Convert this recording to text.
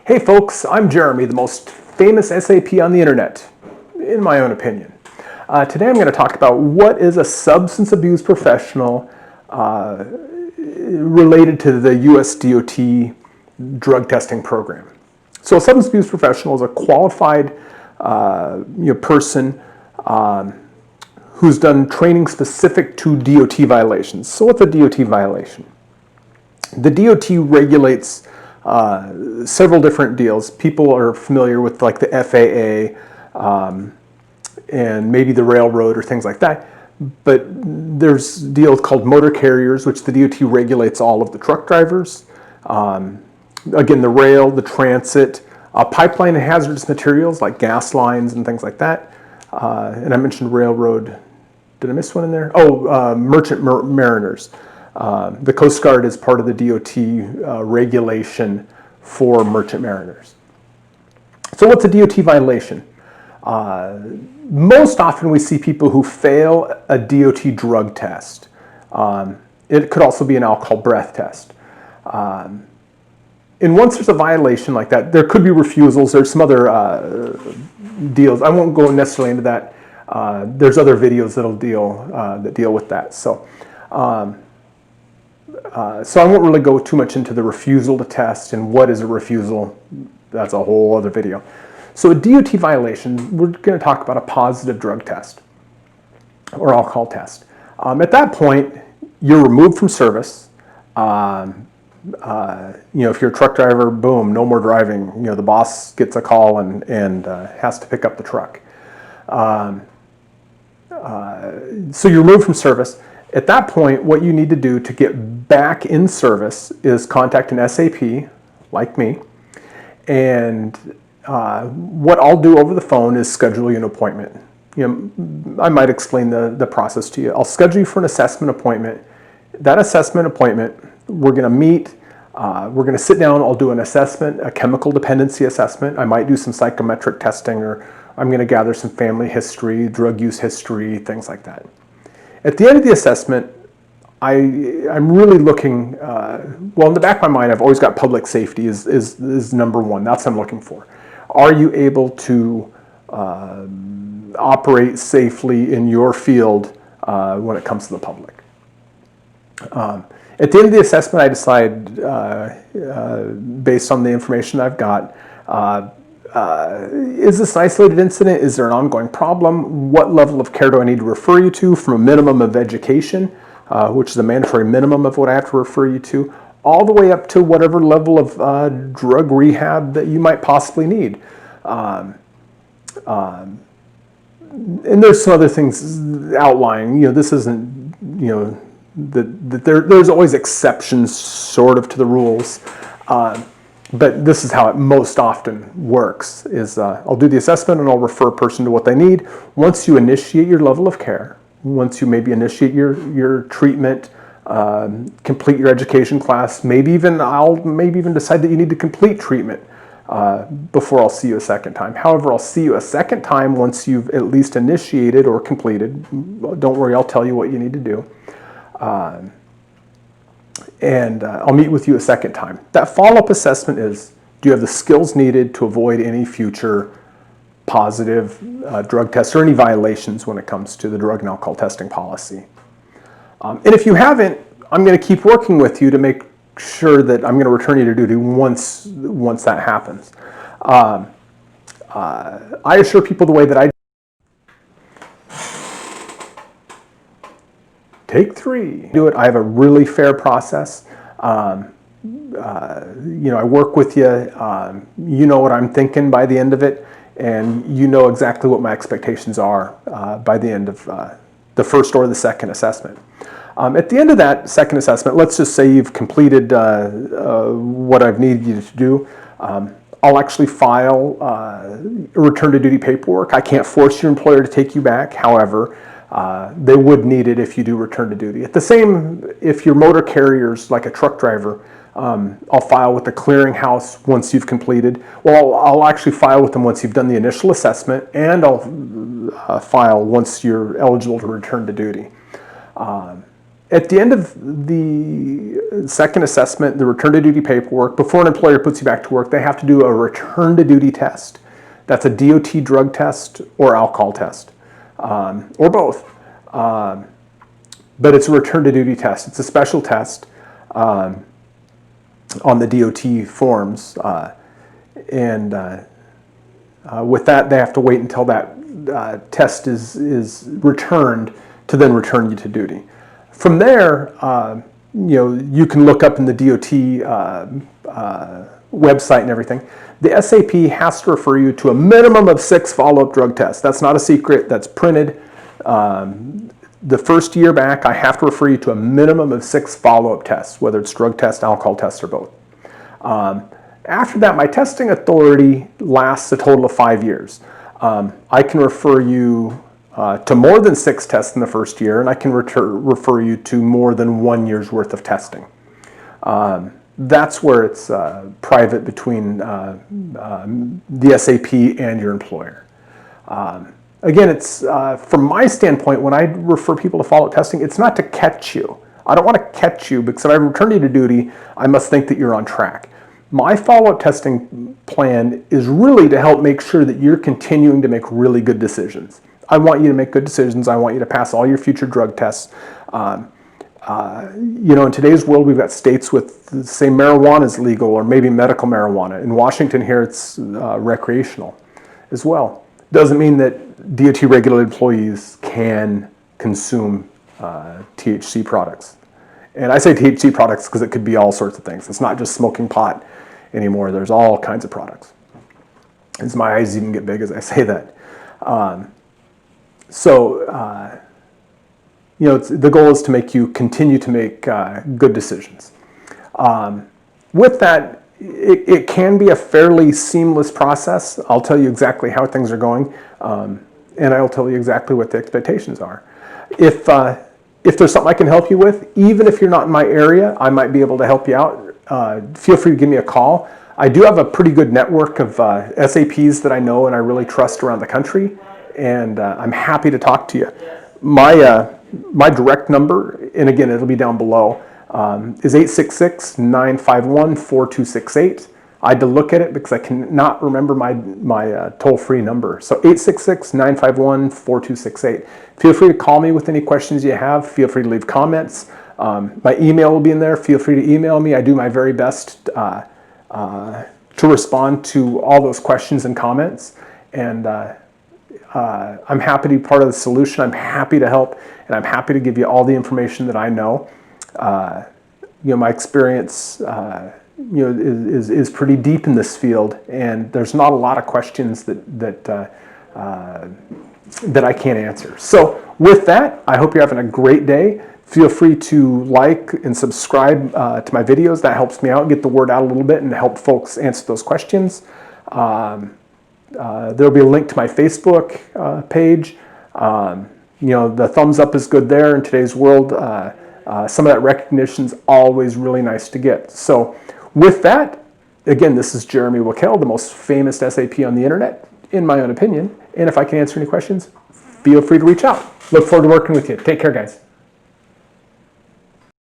Hey folks, I'm Jeremy, the most famous SAP on the internet, in my own opinion. Today I'm going to talk about what is a substance abuse professional related to the US DOT drug testing program. So a substance abuse professional is a qualified person who's done training specific to DOT violations. So what's a DOT violation? The DOT regulates several different deals. People are familiar with like the FAA and maybe the railroad or things like that. But there's deals called motor carriers, which the DOT regulates all of the truck drivers. Again, the rail, the transit, pipeline and hazardous materials like gas lines and things like that. And I mentioned railroad. Did I miss one in there? Oh, merchant mariners. The Coast Guard is part of the DOT regulation for merchant mariners. So what's a DOT violation? Most often we see people who fail a DOT drug test. It could also be an alcohol breath test. And once there's a violation like that, there could be refusals. There's some other deals. I won't go necessarily into that. There's other videos that deal with that. So I won't really go too much into the refusal to test and what is a refusal. That's a whole other video. So a DOT violation, we're going to talk about a positive drug test or alcohol test. At that point, you're removed from service. If you're a truck driver, boom, no more driving. The boss gets a call and has to pick up the truck. So you're removed from service. At that point, what you need to do to get back in service is contact an SAP, like me, and what I'll do over the phone is schedule you an appointment. I might explain the process to you. I'll schedule you for an assessment appointment. That assessment appointment, we're going to meet. We're going to sit down. I'll do an assessment, a chemical dependency assessment. I might do some psychometric testing, or I'm going to gather some family history, drug use history, things like that. At the end of the assessment, I'm really looking, in the back of my mind, I've always got public safety is number one. That's what I'm looking for. Are you able to operate safely in your field when it comes to the public? At the end of the assessment, I decide, based on the information I've got, is this an isolated incident? Is there an ongoing problem? What level of care do I need to refer you to, from a minimum of education, which is a mandatory minimum of what I have to refer you to, all the way up to whatever level of drug rehab that you might possibly need. And there's some other things outlying. This isn't, there's always exceptions sort of to the rules. But this is how it most often works, is I'll do the assessment and I'll refer a person to what they need. Once you initiate your level of care, once you maybe initiate your treatment, complete your education class, I'll even decide that you need to complete treatment before I'll see you a second time. However, I'll see you a second time once you've at least initiated or completed. Don't worry, I'll tell you what you need to do. And I'll meet with you a second time. That follow-up assessment is, do you have the skills needed to avoid any future positive drug tests or any violations when it comes to the drug and alcohol testing policy? And if you haven't, I'm going to keep working with you to make sure that I'm going to return you to duty once that happens. I assure people the way that I Take 3. Do it. I have a really fair process. I work with you. You know what I'm thinking by the end of it, and you know exactly what my expectations are by the end of the first or the second assessment. At the end of that second assessment, let's just say you've completed what I've needed you to do. I'll actually file return to duty paperwork. I can't force your employer to take you back. However, they would need it if you do return to duty. At the same, if your motor carrier's like a truck driver, I'll file with the clearinghouse once you've completed. Well, I'll actually file with them once you've done the initial assessment, and I'll file once you're eligible to return to duty. At the end of the second assessment, the return to duty paperwork, before an employer puts you back to work, they have to do a return to duty test. That's a DOT drug test or alcohol test, or both. But it's a return to duty test. It's a special test on the DOT forms. With that, they have to wait until that test is returned to then return you to duty. From there, you can look up in the DOT website and everything. The SAP has to refer you to a minimum of 6 follow-up drug tests. That's not a secret. That's printed. The first year back, I have to refer you to a minimum of 6 follow-up tests, whether it's drug test, alcohol test, or both. After that, my testing authority lasts a total of 5 years. I can refer you to more than 6 tests in the first year, and I can refer you to more than 1 year's worth of testing. That's where it's private between the SAP and your employer. Again, it's from my standpoint, when I refer people to follow-up testing, it's not to catch you. I don't want to catch you, because if I return you to duty, I must think that you're on track. My follow-up testing plan is really to help make sure that you're continuing to make really good decisions. I want you to make good decisions. I want you to pass all your future drug tests. In today's world, we've got states with, say, marijuana is legal, or maybe medical marijuana. In Washington here, it's recreational as well. Doesn't mean that DOT regulated employees can consume THC products. And I say THC products because it could be all sorts of things. It's not just smoking pot anymore. There's all kinds of products. As my eyes even get big as I say that. The goal is to make you continue to make good decisions. With that, it can be a fairly seamless process. I'll tell you exactly how things are going, and I'll tell you exactly what the expectations are. If there's something I can help you with, even if you're not in my area, I might be able to help you out. Feel free to give me a call. I do have a pretty good network of SAPs that I know and I really trust around the country, and I'm happy to talk to you. My direct number, and again, it'll be down below, is 866-951-4268. I had to look at it because I cannot remember my toll-free number. So 866-951-4268. Feel free to call me with any questions you have. Feel free to leave comments. My email will be in there. Feel free to email me. I do my very best to respond to all those questions and comments. And I'm happy to be part of the solution. I'm happy to help, and I'm happy to give you all the information that I know. My experience is pretty deep in this field, and there's not a lot of questions that I can't answer. So with that, I hope you're having a great day. Feel free to like and subscribe to my videos. That helps me out, get the word out a little bit, and help folks answer those questions. There'll be a link to my Facebook page. The thumbs up is good there in today's world. Some of that recognition is always really nice to get. So with that, again, this is Jeremy Wekell, the most famous SAP on the internet, in my own opinion. And if I can answer any questions, feel free to reach out. Look forward to working with you. Take care, guys.